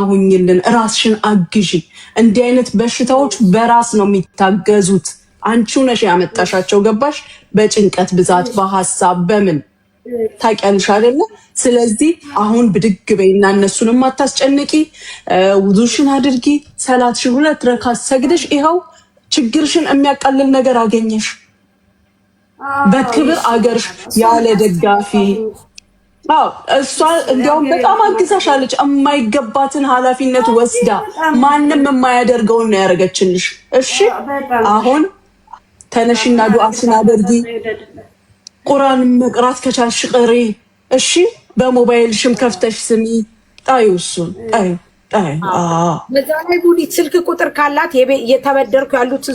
ሁኝልን፣ ራስሽን አግዢ። እንዲህ አይነት በሽታዎች በራስ ነው የሚታገዙት። አንቺው ነሽ ያመጣሻቸው። ገባሽ? በጭንቀት ብዛት፣ በሀሳብ በምን ታውቂያለሽ አይደለ? ስለዚህ አሁን ብድግ በይና እነሱንም አታስጨንቂ። ውዱሽን አድርጊ። ሰላትሽን 2 ረካት ሰግደሽ ይኸው ችግርሽን የሚያቃልል ነገር አገኘሽ። በክብር አገርሽ ያለ ደጋፊ። እሷ እንዲያውም በጣም አግዛሻለች። የማይገባትን ኃላፊነት ወስዳ ማንም የማያደርገውን ነው ያደረገችልሽ። እሺ አሁን ተነሽና ዱዓሽን አድርጊ። ቁርአን መቅራት ከቻልሽ ቅሪ። እሺ በሞባይልሽም ከፍተሽ ስሚ። ጣዩ እሱን ጣዩ። በዛ ላይ ጉዲት ስልክ ቁጥር ካላት የተበደርኩ ያሉት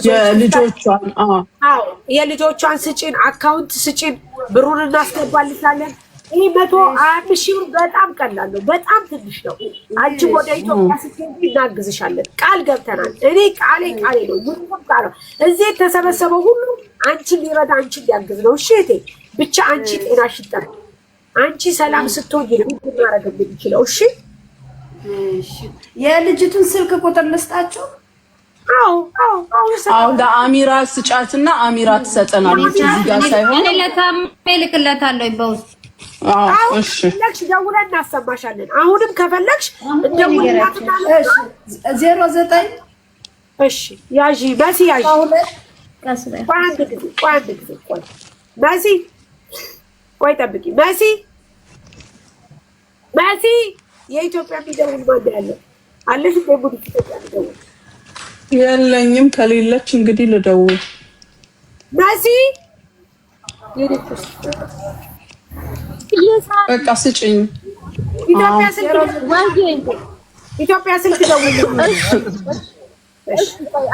የልጆቿን ስጭን፣ አካውንት ስጭን፣ ብሩን እናስገባልሻለን። ይህ 150 ሺህ ብር በጣም ቀላል ነው፣ በጣም ትንሽ ነው። አንቺ ወደ ኢትዮጵያ ስትሄጂ እናግዝሻለን፣ ቃል ገብተናል። እኔ ቃሌ ነው። ምንም ቃል እዚህ የተሰበሰበው ሁሉ አንቺን ሊረዳ አንቺን ሊያግዝ ነው። እሺ እቴ ብቻ አንቺ ጤናሽ ይጠበቅ። አንቺ ሰላም ስትሆኝ ነው ማድረግ የምንችለው። እሺ የልጅቱን ስልክ ቁጥር ልስጣችሁ። አሁን ለአሚራ ስጫትና አሚራ ትሰጠናለች። እዚህ ጋር ሳይሆን እልክለታለሁ በውስጥ። እሺ ደውለን እናሰማሻለን። አሁንም ከፈለግሽ እንደውልላትና 09 እሺ ያዢ መሲ ያዢ አንድ ጊዜ ቆይ መሲ ቆይ ጠብቂ መሲ የኢትዮጵያ የሚደውል ማን ያለው አለሽ? ደውል። ኢትዮጵያ የሚደውል የለኝም። ከሌለች እንግዲህ ልደውል። መሲ በቃ ስጭኝ። ኢትዮጵያ ስልክ ደውል።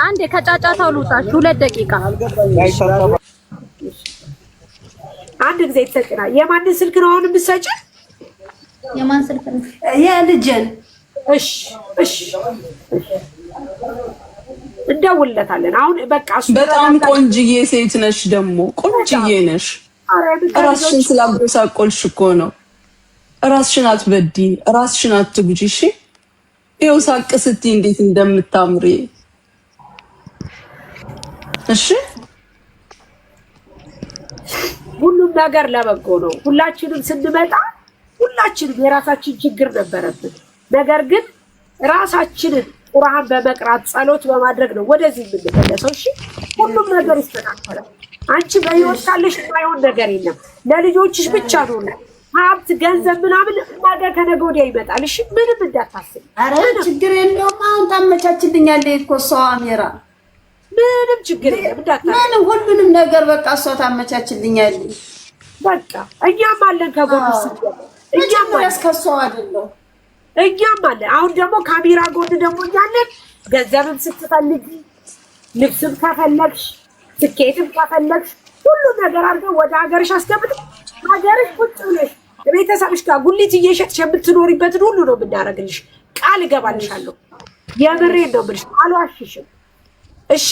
አንዴ ከጫጫታው ልውጣሽ 2 ደቂቃ። አንድ ጊዜ ተሰጭና የማንን ስልክ ነው አሁን የምትሰጪ? የማን ስልክ ነው? የልጅን። እሺ እንደውልለታለን። አሁን በቃ በጣም ቆንጅዬ ሴት ነሽ፣ ደግሞ ቆንጅዬ ነሽ። ራስሽን ስላጎሳቆልሽ እኮ ነው። ራስሽን አትበዲ፣ ራስሽን አትጉጂ። እሺ ይኸው ሳቅ ስትይ እንዴት እንደምታምሪ። እሺ ሁሉም ነገር ለበጎ ነው። ሁላችንም ስንመጣ ሁላችንም የራሳችን ችግር ነበረብን። ነገር ግን ራሳችንን ቁርአን በመቅራት ጸሎት በማድረግ ነው ወደዚህ የምንመለሰው። እሺ ሁሉም ነገር ይስተካከላል። አንቺ በህይወት ካለሽ የማይሆን ነገር የለም። ለልጆችሽ ብቻ ነው። ሀብት ገንዘብ ምናምን ነገ ከነገ ወዲያ ይመጣል። እሺ ምንም እንዳታስብ። ኧረ ችግር የለውም። አሁን ታመቻችልኛለች እኮ እሷ አሚራ። ምንም ችግር የለም እንዳታስብ። ምንም ሁሉንም ነገር በቃ እሷ ታመቻችልኛለች። በቃ እኛም አለን ከጎንሽ። እኛም ያስከሰው አይደለም እኛም አለን። አሁን ደግሞ ካሜራ ጎን ደግሞ እኛለን። ገንዘብም ስትፈልጊ፣ ልብስም ከፈለግሽ፣ ትኬትም ከፈለግሽ ሁሉ ነገር አድርገን ወደ ሀገርሽ አስገብተን ሀገርሽ ቁጭ ብለሽ ቤተሰብሽ ጋር ጉሊት እየሸጥሽ የምትኖሪበትን ሁሉ ነው የምናደርግልሽ። ቃል እገባልሻለሁ። የምሬን ነው የምልሽ፣ አልዋሽሽም። እሺ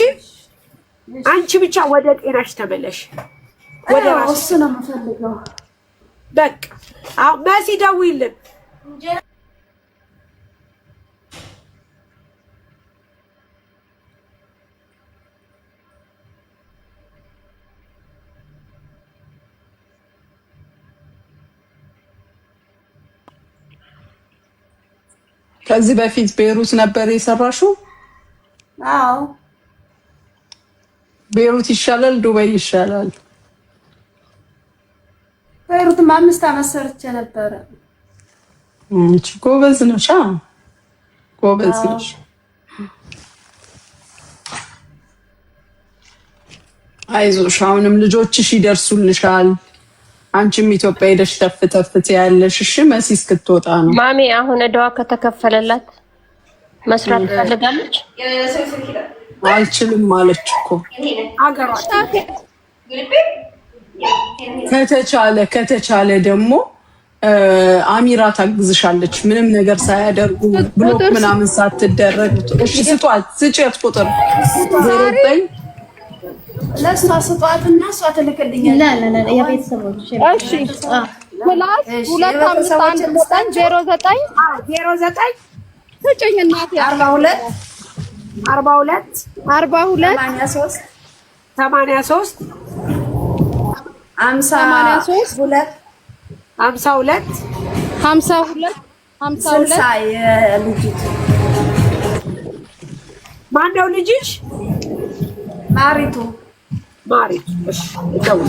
አንቺ ብቻ ወደ ጤናሽ ተመለሽ። ወደ ራስሽ ነው የምፈልገው። በቃ አሁን መሲ ደውይልን። ከዚህ በፊት ቤሩት ነበር የሰራሽው? አዎ። ቤሩት ይሻላል ዱባይ ይሻላል? ቤሩትም 5 ዓመት ሰርቼ ነበረ። ጎበዝ ነሽ፣ ጎበዝ ነሽ። አይዞሽ፣ አሁንም ልጆችሽ ይደርሱልሻል። አንቺም ኢትዮጵያ ሄደሽ ተፍተፍት ያለሽ። እሺ መሲ እስክትወጣ ነው። ማሚ አሁን እዳዋ ከተከፈለላት መስራት ፈልጋለች። አልችልም ማለች እኮ። ከተቻለ ደግሞ አሚራ ታግዝሻለች። ምንም ነገር ሳያደርጉ ብሎክ ምናምን ሳትደረግ። እሺ ስጧት፣ ስጪት ቁጥር 09 ለሷ ስጧትና እሷ ትልክልኛለች። የቤተሰቦች እሺ ፕላስ 2519 09 ተጨኝ እናቴ 42 42 42 83 83 52 52 52 52 የልጅት ማነው ልጅሽ? ማሪቱ ማሪቱ። እሺ ደውል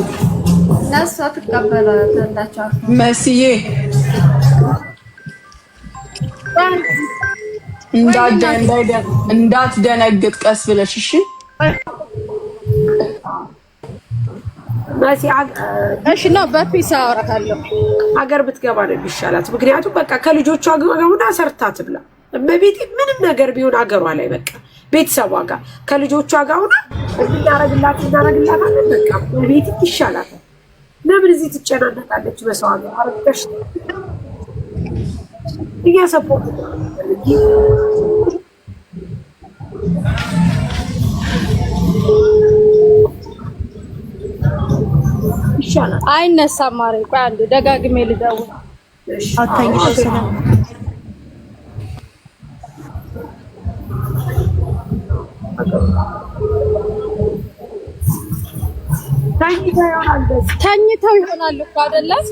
ለእሷ ትቀበላላችሁ። መስዬ እንዳትደነግጥ ቀስ ብለሽ እሺ። እሺ ነው በፒስ አወራታለሁ። ሀገር ብትገባ ነው የሚሻላት። ምክንያቱም በቃ ከልጆቿ ጋር ሆና ሰርታ ትብላ። እመቤቴ ምንም ነገር ቢሆን ሀገሯ ላይ በቃ ቤተሰቧ ጋር ከልጆቿ ጋር ሆና እናረግላታለን። በቃ እመቤቴ ይሻላታል። ለምን እዚህ ትጨናነቃለች? በሰው ሀገር አረጋሽ እኛ ሰፖርት ይሻላል። አይነሳም ማሬ። ቆይ አንዴ ደጋግሜ ልደውል። አታኝሽ ሰላም ተኝተው ይሆናል እኮ አይደለም።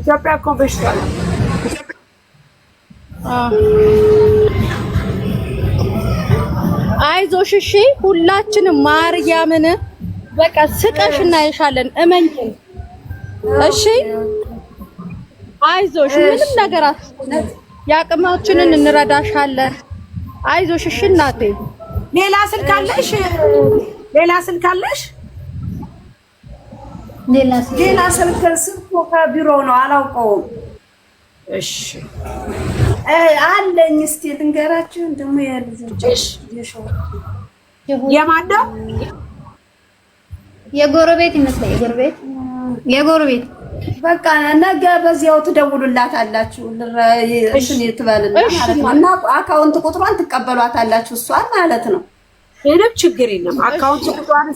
ኢትዮጵያ እኮ በሽታ ነው። አይዞሽ እሺ፣ ሁላችንም ማርያምን በቃ ስቀሽ እናይሻለን። እመኝን እሺ፣ አይዞሽ፣ ምንም ነገር አትሆንም። ያቅማችንን እንረዳሻለን። አይዞሽ እሺ እናቴ። ሌላ ስልክ አለሽ? ሌላ ስልክ አለሽ? ሌላ ስልክ ከቢሮ ነው አላውቀውም። እሺ አለኝ። እስቲ ልንገራችሁ ደግሞ የልጆች የማን ነው? የጎረቤት ይመስላል። የጎረቤት በቃ ነገ በዚያው ትደውሉላታላችሁ። እንትን ትበልና ማለት ነው። እና አካውንት ቁጥሯን ትቀበሏታላችሁ እሷን ማለት ነው። ምንም ችግር የለም። አካውንት ቁጥሯን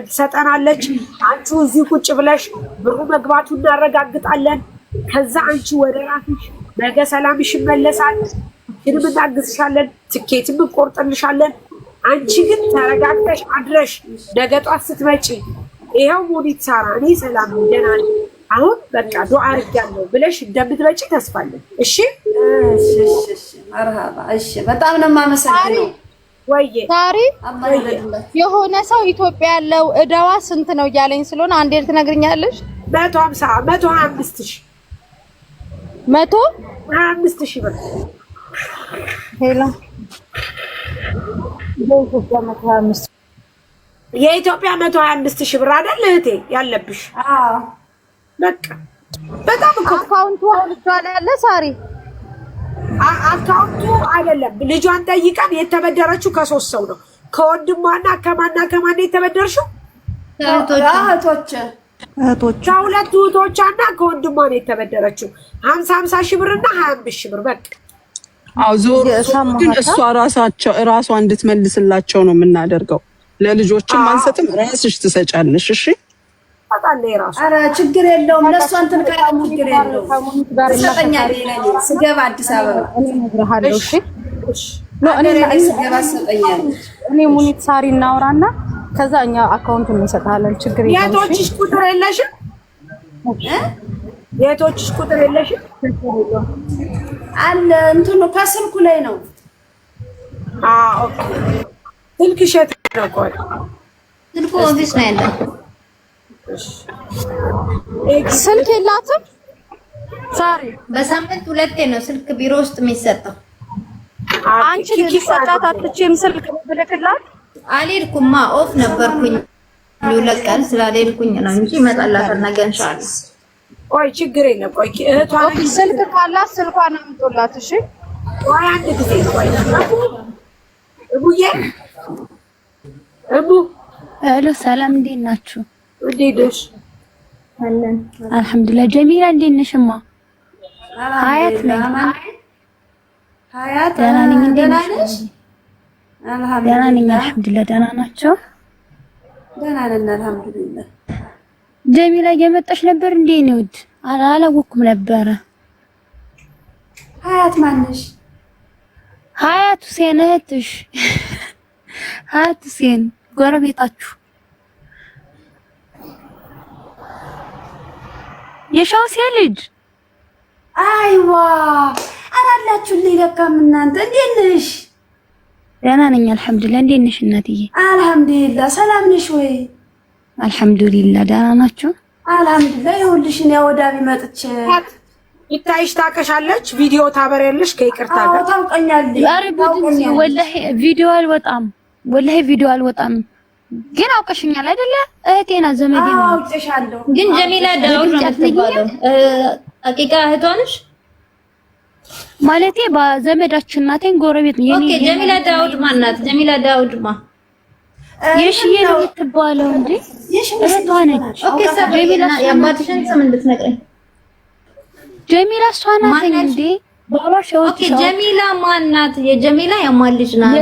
ትሰጠናለች። አንቺ እዚህ ቁጭ ብለሽ ብሩ መግባቱን እናረጋግጣለን። ከዛ አንቺ ወደ ራስሽ ነገ ሰላምሽ ይመለሳል። ምንም እናግዝሻለን፣ ትኬትም እንቆርጥልሻለን። አንቺ ግን ተረጋግተሽ አድረሽ ነገ ጧት ስትመጪ ይሄው ሙኒት ሳራ እኔ ሰላም ደህና ነኝ አሁን በቃ ዱአ አድርጋለሁ ብለሽ እንደምትመጪ ተስፋለን። እሺ እሺ መርሃባ። እሺ በጣም ነው የማመሰግነው። ወይዬ ሳሪ የሆነ ሰው ኢትዮጵያ ያለው እዳዋ ስንት ነው እያለኝ ስለሆነ አንዴ ትነግሪኛለሽ? 150 125 ሺህ 125 ሺህ ብር ሄሎ የኢትዮጵያ 125 ሺህ ብር አይደል እህቴ ያለብሽ? አዎ በቃ በጣም እኮ አካውንቱ አውልቷ ላይ ያለ ሳሪ አካውንቱ አይደለም። ልጇን ጠይቀን የተበደረችው ከ3 ሰው ነው። ከወንድሟና ከማን የተበደረችው? እህቶች ከሁለት እህቶቿና ከወንድሟ ነው የተበደረችው 50 ሺህ ብርና 25 ሺህ ብር በቃ። አው ዞር ግን እሷ ራሷ እንድትመልስላቸው ነው የምናደርገው። ለልጆችም አንሰጥም፣ ራስሽ ትሰጫለሽ። እሺ ኧረ ችግር የለውም። ለእሷ እንትን ካለ ችግር የለውም። ትሰጠኛለች ስገባ አዲስ አበባ እኔ እነግርሃለሁ። እሺ ስገባ ትሰጠኛለች። እኔ ሙኒት ሳሪ እናውራና ከዛ እኛ አካውንቱን እንሰጣለን። ችግር የለውም። የቶችሽ ቁጥር የለሽም? የቶችሽ ቁጥር የለሽም? አለ እንትኑ ከስልኩ ላይ ነው። ኦኬ ስልክሽ የት ነው? ቆይ ስልኩ ኦፊስ ነው ያለው። ስልክ የላትም ሳሪ። በሳምንት 2 ነው ስልክ ቢሮ ውስጥ የሚሰጠው። አንቺ ልትሰጣት አትችይም? ስልክ ብልክላት አልሄድኩማ ኦፍ ነበርኩኝ። ይለቀል ስላልሄድኩኝ ነው እንጂ እመጣላታለሁ ነገ ኢንሻአላህ። ቆይ ችግር የለም። ቆይ እህቷ ስልክ ካላት ስልኳን አምጦላት። እሺ ቆይ አንድ ጊዜ ቆይ እቡዬ ሄሎ ሰላም፣ እንዴት ናችሁ? እንዴት ነሽ? አለን አልሐምዱሊላህ። ጀሚላ እንዴት ነሽማ? ሀያት ነኝ። ሀያት ደህና ነኝ። እንዴት ነሽ? ደህና ነኝ አልሐምዱሊላህ። ደህና ናቸው? ደህና ነን አልሐምዱሊላህ። ጀሚላ እየመጣሽ ነበር እንዴ? ነው ውድ አላወኩም ነበረ። ሀያት ማነሽ? ሀያት ሁሴን እህትሽ ሀያት ሁሴን ጎረቤታችሁ የሻውሴ ልጅ አይዋ አላላችሁልኝ። ለካም እናንተ እንዴት ነሽ? ደህና ነኝ አልሐምዱሊላህ። እንዴት ነሽ እናትዬ? አልሐምዱሊላህ። ሰላም ነሽ ወይ? አልሐምዱሊላህ ደህና ናችሁ? አልሐምዱሊላህ። ይኸውልሽ እኔ ወዳቢ መጥቼ ይታይሽ ታቀሻለች። ቪዲዮ ታበሪያለሽ ከይቅርታ ጋር ታውቀኛለሽ። ዛሬ ቡድን ወላሂ ቪዲዮ አልወጣም፣ ወላሂ ቪዲዮ አልወጣም። ግን አውቀሽኛል አይደለ? እህቴ ናት ዘመዴ ነው። አውቀሻለሁ። ግን ጀሚላ ዳውድ ነው የምትባለው። አቂቃ እህቷ ነሽ ማለቴ በዘመዳችን ናቴን ጎረቤት ነው። ኦኬ ጀሚላ ዳውድ ማናት? ጀሚላ ዳውድ ማ የሽዬ ነው የምትባለው እንዴ? እህቷ ነች። ኦኬ ጀሚላ የአባትሽን ስም እንድትነግረኝ። ጀሚላ እሷ ናት እንዴ? ኦኬ ጀሚላ ማናት? የጀሚላ የማን ልጅ ናት?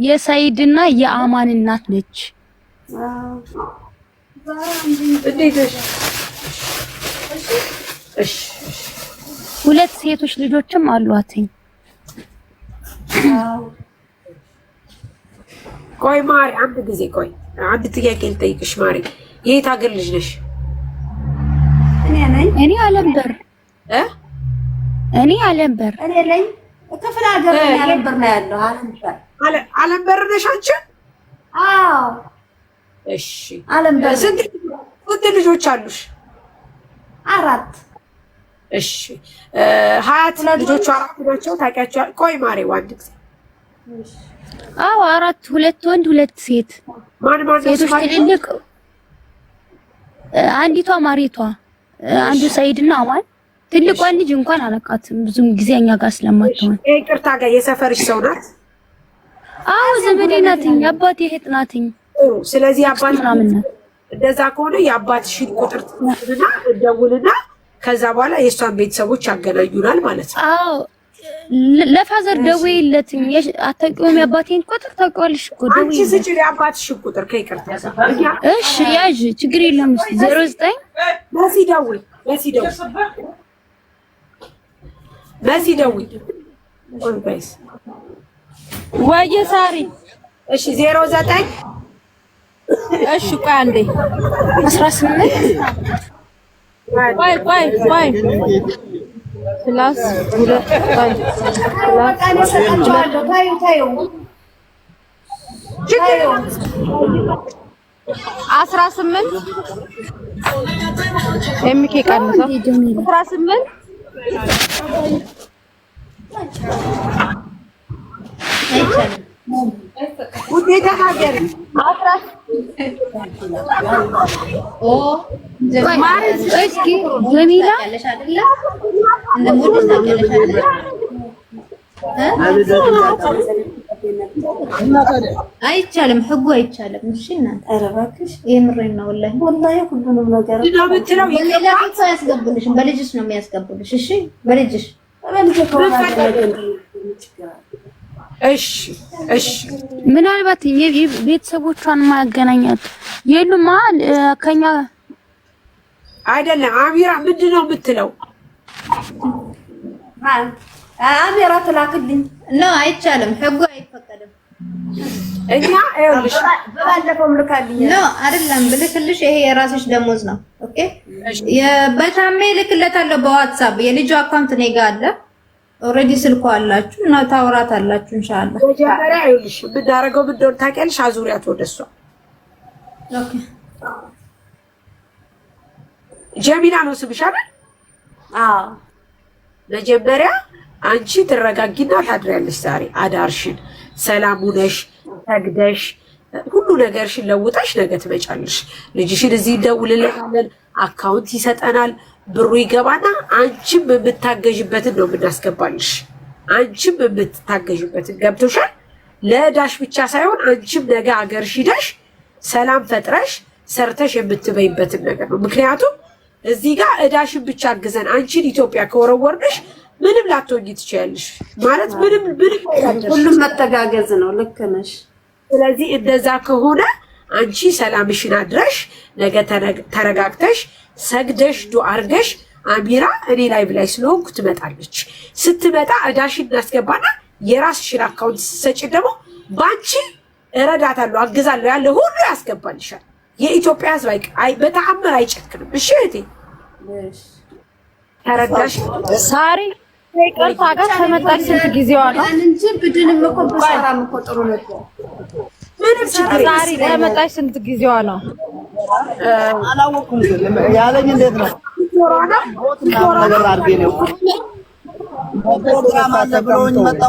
የሰይድና የአማን እናት ነች። እሺ ሁለት ሴቶች ልጆችም አሏትኝ። ቆይ ማሪ አንድ ጊዜ ቆይ አንድ ጥያቄ ልጠይቅሽ ማሪ። የት ሀገር ልጅ ነሽ? እኔ አለምበር እኔ አለምበር እኔ ነኝ ክፍለ ሀገር ላይ አለምበር ነው ያለው። አለምበር ነሽ አንቺ? አዎ እሺ አለምበር። ስንት ልጆች አሉሽ? 4። እሺ ሀያት ልጆቹ 4 ናቸው ታውቂያቸዋል? ቆይ ማሪ አንድ ጊዜ አዎ 4 2 ወንድ 2 ሴት። ማን ሴቶች ትልልቅ አንዲቷ ማሪቷ አንዱ ሰይድና አማን። ትልቋን ልጅ እንኳን አላውቃትም ብዙም ጊዜ እኛ ጋር ስለማትሆን። ይቅርታ ጋር የሰፈርሽ ሰው ናት? አዎ ዘመዴ ናትኝ፣ አባቴ እህት ናትኝ። ስለዚህ አባት ምናምን እንደዛ ከሆነ የአባትሽን ቁጥር ትናንትና እንደውልና ከዛ በኋላ የእሷን ቤተሰቦች ያገናኙናል ማለት ነው። አዎ ለፋዘር ደውይለትኝ። አታውቂውም? የአባቴን ቁጥር ታውቂዋለሽ እኮ ደውይ። አንቺ ስጪ የአባትሽን ቁጥር ከይቅርታ ጋር። እሺ ያዥ ችግር የለም። 09 መሲ ደውይ፣ መሲ ደውይ፣ መሲ ደውይ። ኦልቤስ ወየ ሳሪ። እሺ 09 እሺ ቆይ አንዴ 18 ቆይ ፕላስ 18 ኤምኬ ቀንሰው 18 ውዴታ ሀገር እስኪ ጀሚላ አይቻልም፣ ህጉ አይቻልም። እሺ እናንተ ኧረ እባክሽ የምሬን ነው ወላሂ ሁሉንም ነገር ሰው ያስገቡልሽም በልጅሽ ነው የሚያስገቡልሽ። እሺ በልጅሽ እሺ ምናልባት ቤተሰቦቿን ማያገናኛት የሉማ ከኛ አይደለም። አሚራ ምንድን ነው የምትለው? አሚራ ትላክልኝ ነው። አይቻልም፣ ህጉ አይፈቀድም። እኛ ይኸውልሽ በባለፈው ልካልኝ ነው አይደለም ብልክልሽ፣ ይሄ የራስሽ ደሞዝ ነው። ኦኬ በታሜ ልክለታለሁ በዋትስአፕ የልጁ አካውንት እኔ ጋር አለ። ኦልሬዲ ስልኩ አላችሁ እና ታውራት አላችሁ ኢንሻአላህ። መጀመሪያ ይኸውልሽ የምናደርገው ምን እንደሆነ ታውቂያለሽ? አዙሪያት ወደሷ። ኦኬ ጀሚላ ነው ስምሽ አይደል? አዎ መጀመሪያ አንቺ ትረጋጊና ታድሪያለሽ። ዛሬ አዳርሽን ሰላም ሁነሽ ተግደሽ ሁሉ ነገርሽን ለውጠሽ ነገ ትመጫለሽ። ልጅሽን እዚህ እንደውልልሻለን፣ አካውንት ይሰጠናል፣ ብሩ ይገባና አንቺም የምታገዥበትን ነው የምናስገባልሽ። አንቺም የምትታገዥበትን ገብቶሻል። ለዳሽ ብቻ ሳይሆን አንቺም ነገ አገርሽ ሂደሽ ሰላም ፈጥረሽ ሰርተሽ የምትበይበትን ነገር ነው። ምክንያቱም እዚህ ጋር እዳሽን ብቻ አግዘን አንቺን ኢትዮጵያ ከወረወርንሽ ምንም ላትሆኚ ትችያለሽ። ማለት ምንም ሁሉም መተጋገዝ ነው። ልክ ነሽ። ስለዚህ እንደዛ ከሆነ አንቺ ሰላምሽን አድረሽ ነገ ተረጋግተሽ ሰግደሽ ዱዓ አድርገሽ አሚራ እኔ ላይ ብላይ ስለሆንኩ ትመጣለች። ስትመጣ እዳሽን እናስገባና የራስሽን አካውንት ሰጪ ደግሞ ባንቺ እረዳታለሁ አግዛለሁ ያለ ሁሉ ያስገባልሻል። የኢትዮጵያ ሕዝብ በተአምር አይጨክንም። እሺ እህቴ ተረዳሽ? ሳሪ ይቅርታ ጋር ከመጣች ስንት ጊዜዋ ነው? እንጂ ብድንም እኮ በሰራም እኮ ጥሩ ነው። ምንም ችግር ሳሪ ከመጣች ስንት ጊዜዋ ነው? አላወኩም ያለኝ እንዴት ነው? ኖራና ነገር አድርጌ ነው ፕሮግራም አለ ብሎኝ መጣሁ።